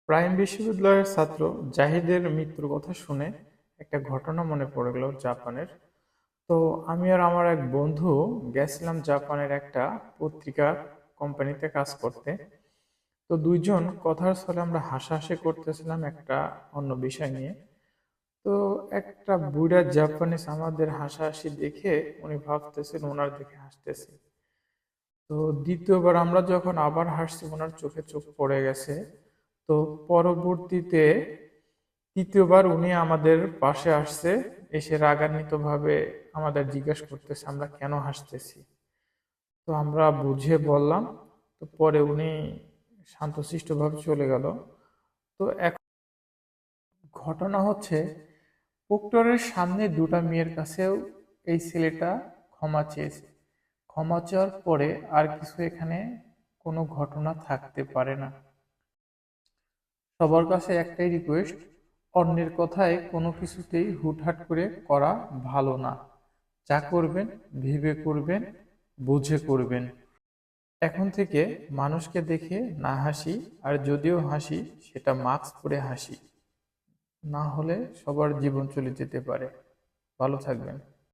Prime বিশ্ববিদ্যালয়ের ছাত্র জাহিদের মৃত্যুর কথা শুনে একটা ঘটনা মনে পড়ে গেল জাপানের। তো আমি আর আমার এক বন্ধু গেছিলাম জাপানের একটা পত্রিকা কোম্পানিতে কাজ করতে। তো দুইজন কথার ছলে আমরা হাসাহাসি করতেছিলাম একটা অন্য বিষয় নিয়ে। তো একটা বুড়া জাপানিজ আমাদের হাসাহাসি দেখে উনি ভাবতেছেন ওনার দেখে হাসতেছি। তো দ্বিতীয়বার আমরা যখন আবার হাসছি ওনার চোখে চোখ পড়ে গেছে। তো পরবর্তীতে তৃতীয়বার উনি আমাদের পাশে আসছে, এসে রাগান্বিত ভাবে আমাদের জিজ্ঞেস করতেছে আমরা কেন হাসতেছি। তো আমরা বুঝিয়ে বললাম। তো পরে উনি শান্তশিষ্ট ভাবে চলে গেল। তো এখন ঘটনা হচ্ছে, প্রক্টরের সামনে দুটা মেয়ের কাছেও এই ছেলেটা ক্ষমা চেয়েছে। ক্ষমা চাওয়ার পরে আর কিছু এখানে কোনো ঘটনা থাকতে পারে না। সবার কাছে একটাই রিকোয়েস্ট, অন্যের কথায় কোনো কিছুতেই হুটহাট করে করা ভালো না। যা করবেন ভেবে করবেন, বুঝে করবেন। এখন থেকে মানুষকে দেখে না হাসি, আর যদিও হাসি সেটা মাস্ক পরে হাসি, না হলে সবার জীবন চলে যেতে পারে। ভালো থাকবেন।